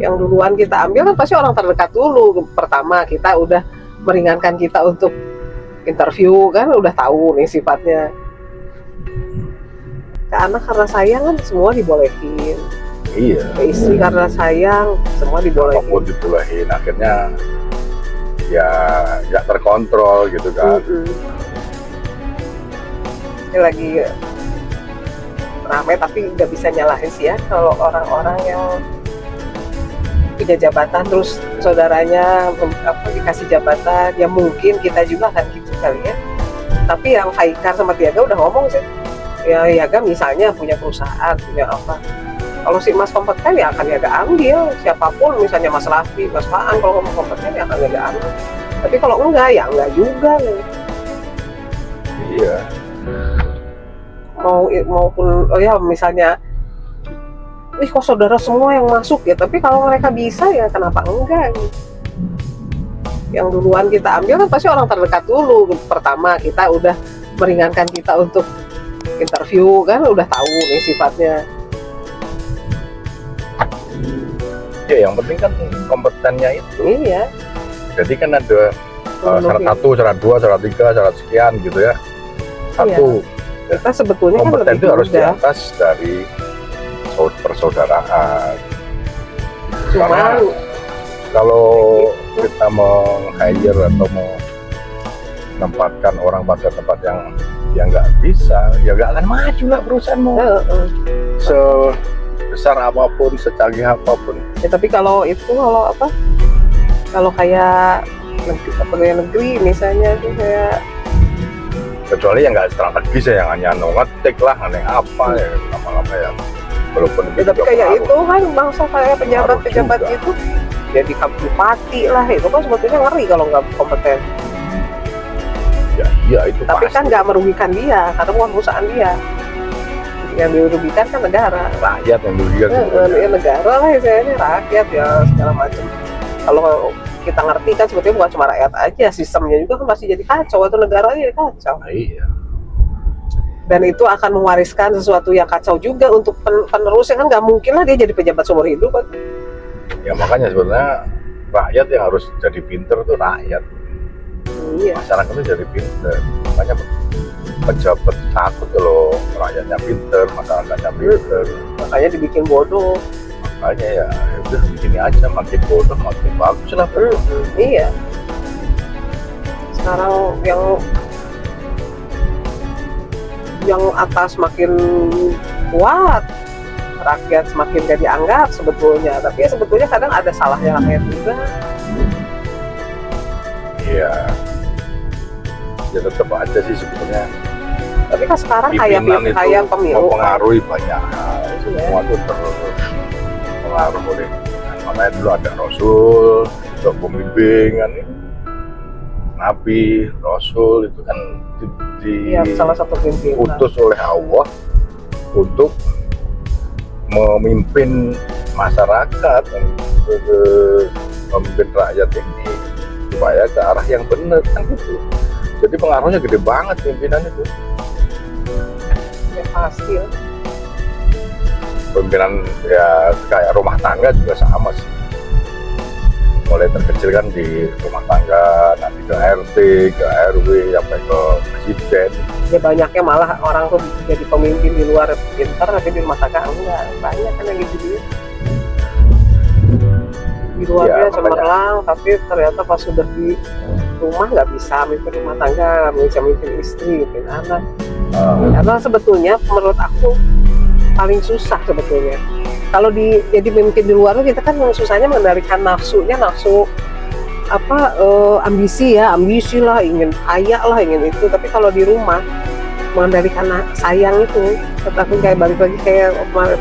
yang duluan kita ambil kan pasti orang terdekat dulu. Pertama kita udah meringankan kita untuk interview kan, udah tahu nih sifatnya. Ke anak karena sayang kan semua dibolehin. Iya. Ke istri karena sayang semua dibolehin. Apapun dibolehin, akhirnya ya nggak terkontrol gitu kan. Ini lagi ramai tapi nggak bisa nyalahin sih ya kalau orang-orang yang punya jabatan terus saudaranya dikasih jabatan, ya mungkin kita juga akan gitu kali ya. Tapi yang Faikar sama Tiaga udah ngomong sih, ya Yaga misalnya punya perusahaan, punya apa, kalau si Mas kompeten ya akan Yaga ambil, siapapun misalnya Mas Raffi, Mas Faan, kalau ngomong kompeten ya akan Yaga ambil. Tapi kalau enggak ya enggak juga nih. Iya. Maupun ya misalnya kok saudara semua yang masuk ya, tapi kalau mereka bisa ya kenapa enggak gitu. Yang duluan kita ambil kan pasti orang terdekat dulu. Pertama kita udah meringankan kita untuk interview kan, udah tahu nih sifatnya. Ya yang penting kan kompetennya itu. Iya. Jadi kan ada syarat 1, syarat 2, syarat 3, syarat sekian gitu ya. Satu, kita sebetulnya kompeten kan itu harus di atas dari persaudaraan. Karena kalau kita meng-hire atau menempatkan orang pada tempat yang nggak bisa, ya nggak akan maju lah perusahaanmu. Sebesar apapun, secanggih apapun. Ya tapi kalau kayak pegawai negeri misalnya tuh kayak, kecuali yang nggak strategis ya, yang hanya ngetik lah, aneh apa ya, lama-lama ya. Walaupun ya, tapi kayak itu kan bangsa kayak pejabat-pejabat itu jadi bupati lah, itu kan sebetulnya ngeri kalau nggak kompeten. Ya itu tapi pasti. Kan nggak merugikan dia karena bukan perusahaan dia, yang dirugikan kan negara, rakyat yang dirugikan. Negara lah istilahnya, rakyat ya segala macam. Kalau kita ngerti kan sebetulnya bukan cuma rakyat aja, sistemnya juga kan masih jadi kacau, atau negaranya jadi kacau. Iya. Dan itu akan mewariskan sesuatu yang kacau juga untuk penerusnya, kan nggak mungkin lah dia jadi pejabat seumur hidup kan. Ya makanya sebenarnya rakyat yang harus jadi pinter tuh rakyat. Iya. Masyarakat itu jadi pinter, makanya pejabat takut kalau rakyatnya pinter, masyarakatnya pinter. Makanya dibikin bodoh. Makanya ya udah begini aja, makin bodoh makin bagus lah. Iya. Sekarang yang atas makin kuat, rakyat semakin gak dianggap sebetulnya. Tapi ya sebetulnya kadang ada salahnya rakyat juga. Iya. Ya tetap aja sih sebetulnya. Tapi kan sekarang kayak pemilu mempengaruhi banyak hal. Semua itu terpengaruh oleh, makanya dulu ada Rasul untuk pembimbingan, Nabi, Rasul itu kan salah satu pimpinan diutus oleh Allah untuk memimpin masyarakat, memimpin rakyat ini supaya ke arah yang benar kan gitu. Jadi pengaruhnya gede banget pimpinan itu. Ya pasti ya. Pimpinan ya kayak rumah tangga juga sama sih. Mulai terkecil kan di rumah tangga, nanti ke RT, ke RW, sampai ke presiden. Ya banyaknya malah orang tuh jadi pemimpin di luar pintar, tapi di rumah tangga enggak. Banyak kan yang gitu. Di luarnya cemerlang, tapi ternyata pas sudah di rumah nggak bisa mimpin rumah tangga, nggak bisa mimpin istri, mimpin anak. Karena sebetulnya menurut aku paling susah sebetulnya. Kalau jadi memimpin di luar kita kan susahnya mengendalikan nafsu ambisi lah, ingin kaya lah, ingin itu. Tapi kalau di rumah mengendalikan sayang itu, tetapi kayak balik lagi kayak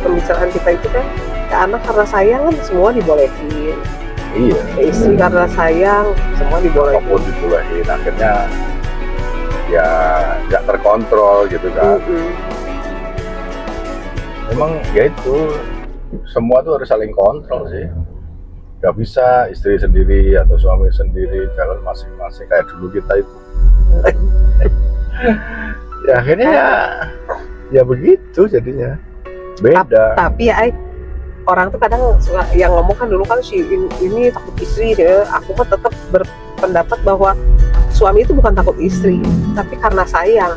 pembicaraan kita itu kan, ke anak karena sayang kan semua dibolehin. Iya. Ke istri karena sayang semua dibolehin. Apapun dibolehin, akhirnya ya nggak terkontrol gitu kan. Memang ya itu, semua tuh harus saling kontrol sih. Gak bisa istri sendiri atau suami sendiri jalan masing-masing kayak dulu kita itu. Ya akhirnya ya begitu jadinya. Beda. Tapi ya orang tuh kadang yang ngomong kan dulu kan si ini takut istri ya. Aku mah tetap berpendapat bahwa suami itu bukan takut istri, tapi karena sayang.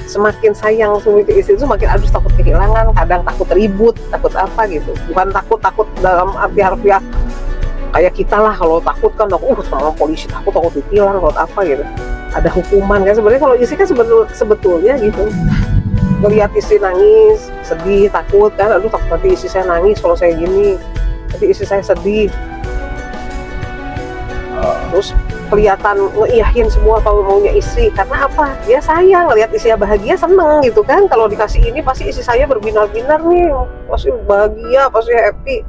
Semakin sayang suami ke istri itu semakin aduh takut kehilangan, kadang takut ribut, takut apa gitu. Bukan takut dalam arti harfiah kayak kita lah, kalau takut kan aku sama polisi takut ditilang, takut apa gitu. Ada hukuman kan sebenarnya. Kalau istri kan sebetulnya gitu. Melihat istri nangis, sedih, takut kan, aduh takut nanti istri saya nangis kalau saya gini, nanti istri saya sedih. Terus kelihatan ngeiyahin semua kalau maunya istri, karena apa? Dia sayang, lihat istrinya bahagia, seneng gitu kan. Kalau dikasih ini pasti istri saya berbinar-binar nih, pasti bahagia, pasti happy,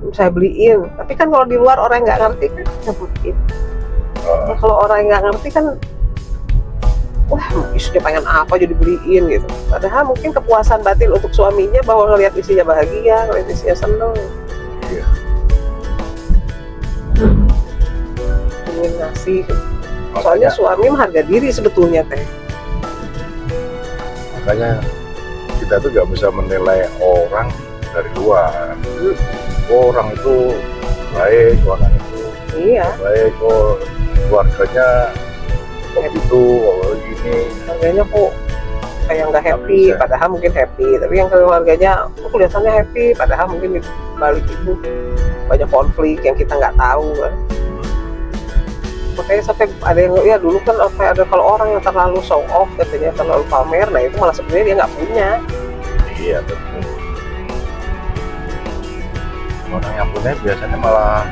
saya beliin. Tapi kan kalau di luar orang nggak ngerti kan nyebutin. Nah, kalau orang yang nggak ngerti kan, wah istrinya pengen apa jadi beliin gitu. Padahal mungkin kepuasan batin untuk suaminya bahwa ngelihat istrinya bahagia, ngelihat istrinya seneng. Iya. Ingin ngasih. Soalnya suami mah harga diri sebetulnya teh. Makanya kita tuh nggak bisa menilai orang dari luar. Orang itu baik, orang itu Iya. baik, keluarganya begitu, gini. Harganya kok kayak nggak happy, bisa. padahal mungkin happy. Tapi yang keluarganya kelihatannya happy, padahal mungkin di balik itu banyak konflik yang kita nggak tahu kan. Makanya sampai ada yang ya dulu kan ada kalau orang yang terlalu show off katanya, terlalu pamer, nah itu malah sebenarnya dia nggak punya. Iya betul. Orang yang punya biasanya malah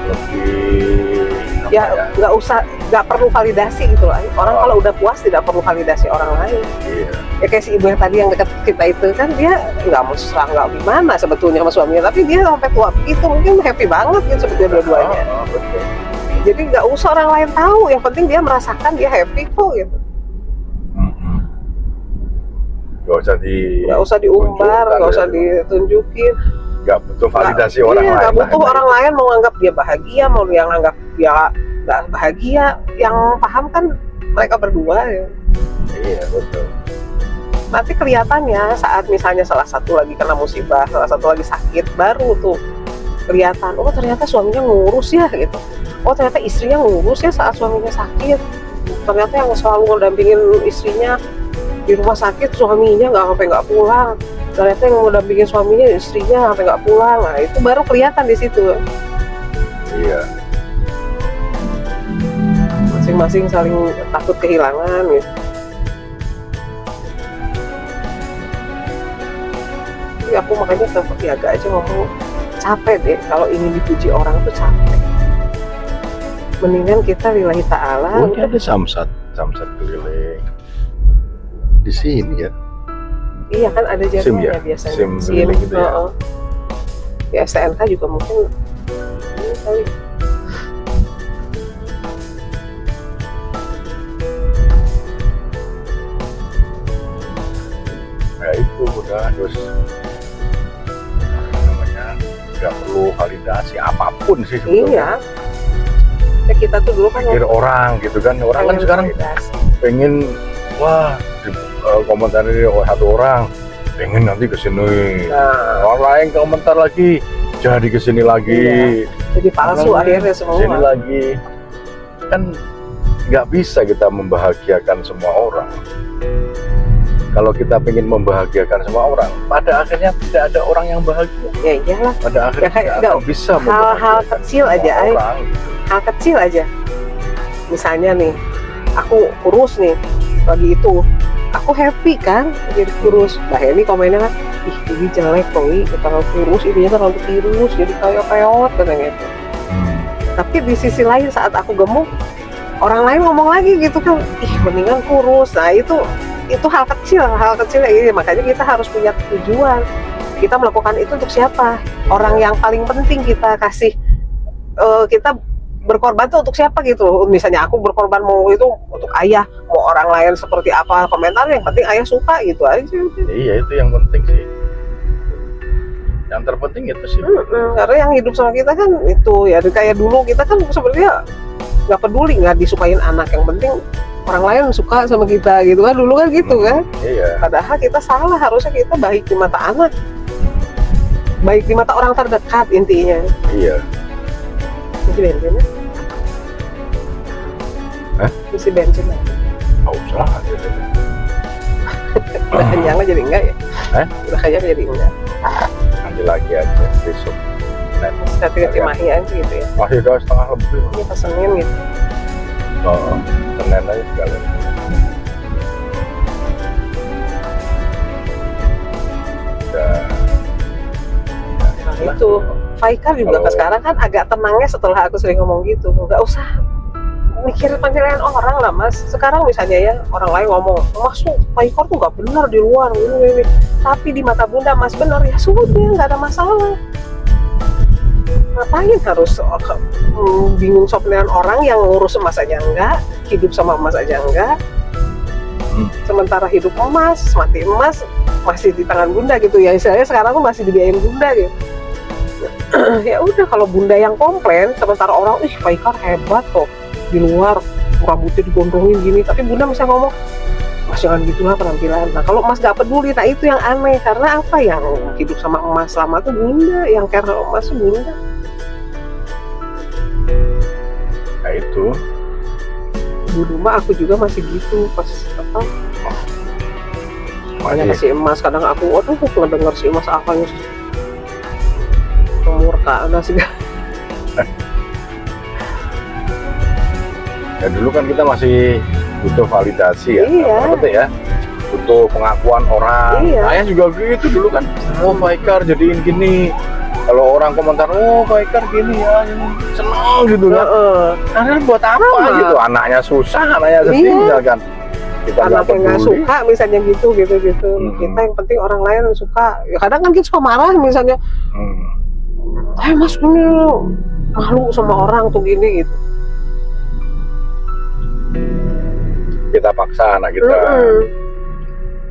lebih Ya nggak perlu validasi gitu lah. Orang kalau udah puas tidak perlu validasi orang lain. Iya. Ya kayak si ibu yang tadi yang dekat kita itu kan, dia nggak mesra nggak gimana sebetulnya sama suaminya, tapi dia sampai tua begitu mungkin happy banget gitu sebetulnya dua-duanya. Betul. Jadi nggak usah orang lain tahu, yang penting dia merasakan dia happy kok gitu. Nggak usah diumbar, nggak usah ditunjukin. Nggak butuh validasi orang lain. Nggak butuh orang lain mau anggap dia bahagia, mau yang anggap dia nggak bahagia. Yang paham kan mereka berdua ya. Iya betul. Nanti kelihatannya saat misalnya salah satu lagi kena musibah, salah satu lagi sakit, baru tuh kelihatan, oh ternyata suaminya ngurus ya gitu. Oh ternyata istrinya ngurus ya saat suaminya sakit. Ternyata yang selalu mendampingin istrinya di rumah sakit, suaminya nggak pulang. Ternyata yang mendampingin suaminya istrinya sampai nggak pulang. Nah itu baru kelihatan di situ. Iya. Masing-masing saling takut kehilangan gitu. Jadi aku makanya sempat agak aja ngomong, capek deh kalau ingin dipuji orang tuh capek. Mendingan kita lillahi ta'ala. Oh, ada samsat keliling di sini ya. Iya kan ada jadwalnya ya? biasanya. SIM keliling gitu ya. Di STNK juga mungkin ini kali. Ya itu udah terus namanya nggak perlu validasi apapun sih sebetulnya. Iya. Ya, kita tuh dulu kan Pikir orang gitu kan, orang kan sekarang validasi. pengen wah komentar ini satu orang pengen nanti kesini, orang lain komentar lagi jadi kesini lagi, Jadi palsu akhirnya kesini semua. lagi kan nggak bisa kita membahagiakan semua orang. Kalau kita ingin membahagiakan semua orang, pada akhirnya tidak ada orang yang bahagia. Ya iyalah. Pada akhirnya kayak tidak akan bisa hal-hal membahagiakan kecil semua aja, orang. Hal kecil aja. Misalnya nih, aku kurus nih, lagi itu, aku happy kan, jadi kurus. Mbak Heni komennya kan, ih ini jelek Towi, terlalu kurus, ininya terlalu tirus, jadi kayak peot katanya gitu. Tapi di sisi lain saat aku gemuk, orang lain ngomong lagi gitu kan, ih mendingan kurus. Nah itu hal kecil ya ini. Makanya kita harus punya tujuan. Kita melakukan itu untuk siapa? Orang yang paling penting kita kasih, kita berkorban tuh untuk siapa gitu. Misalnya aku berkorban mau itu untuk ayah, mau orang lain seperti apa komentar, yang penting ayah suka gitu aja. Iya itu yang penting sih. Yang terpenting itu sih. Karena yang hidup sama kita kan itu ya kayak dulu kita kan sebenarnya nggak peduli nggak disukain anak, yang penting orang lain suka sama kita gitu kan, dulu kan gitu kan. Iya. Padahal kita salah, harusnya kita baik di mata anak. baik di mata orang terdekat intinya. Iya. Isi bensin ya? Hah? Isi bensin lah. Nggak usah gitu. Udah kenyang jadi enggak ya? Udah kenyang jadi enggak. Nanti lagi aja besok. Nanti ke Cimahi aja gitu ya. Masih udah setengah lebih. Ini pesenin gitu. Oh, Senin aja sekalian. Udah. Nah itu Faikar juga Kalau- sekarang kan agak tenangnya setelah aku sering ngomong gitu. Nggak usah mikir penilaian orang lah mas. Sekarang misalnya ya orang lain ngomong, mas tuh Faikar tuh nggak benar di luar ini. Tapi di mata bunda mas benar, ya sudah nggak ada masalah. Ngapain harus bingung soal penilaian orang yang ngurus emas aja enggak, hidup sama emas aja enggak. Sementara hidup emas, mati emas masih di tangan bunda gitu ya. Istilahnya sekarang tuh masih dibiayain bunda gitu. Ya udah kalau bunda yang komplain, sementara orang ih Faikar hebat kok di luar rambutnya digondrongin gini, tapi bunda bisa ngomong mas jangan gitulah penampilan. Nah kalau mas gak peduli, nah itu yang aneh. Karena apa, yang hidup sama emas selama tuh bunda, yang care emas tuh bunda. Nah itu. Dulu mah aku juga masih gitu pas apa banyak si emas, kadang aku waduh ngedenger si emas apa nih kemurkaan segala. Ya dulu kan kita masih butuh validasi ya, Iya. apa penting ya, butuh pengakuan orang. Iya. Saya juga gitu dulu kan, oh Faikar jadiin gini. Kalau orang komentar, oh Faikar gini ya, seneng gitu kan. Karena buat apa Sama. gitu, anaknya susah, anaknya sedih Iya. misalkan. Kita nggak Anaknya nggak peduli. suka misalnya gitu. Kita yang penting orang lain suka. Ya kadang kan kita suka marah misalnya, mas ini malu sama orang tuh gini gitu. Kita paksa anak kita.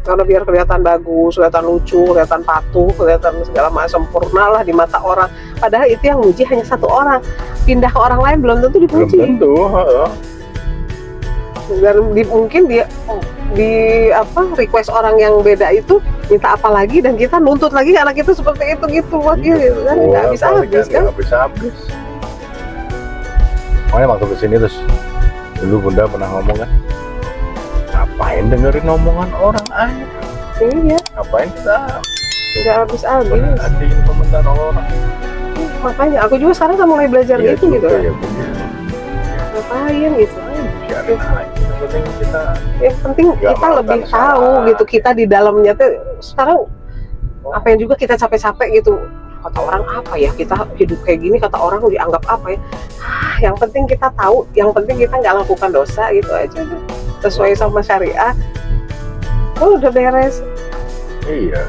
Karena biar kelihatan bagus, kelihatan lucu, kelihatan patuh, kelihatan segala macam sempurna lah di mata orang. Padahal itu yang muji hanya satu orang. Pindah ke orang lain belum tentu Belum dipuji. tentu. Dan mungkin dia di apa request orang yang beda itu minta apa lagi, dan kita nuntut lagi anak itu seperti itu gitu gitu kan, nggak habis kan. Nggak habis. Makanya waktu kesini terus dulu bunda pernah ngomong kan, ngapain dengerin omongan orang aja, Iya, ngapain kita nggak habis perhatiin komentar orang. Makanya aku juga sekarang kan mulai belajar Iya gitu juga, gitu. ya bener. Ngapain gitu. Biarin aja, yang penting kita Yang penting Nggak kita melakukan lebih tahu salah. gitu, kita di dalamnya tuh sekarang apa yang juga kita capek-capek gitu. Kata orang apa ya, kita hidup kayak gini kata orang dianggap apa ya. Yang penting kita tahu, yang penting kita nggak lakukan dosa gitu aja deh. Sesuai sama syariah. Oh udah beres. iya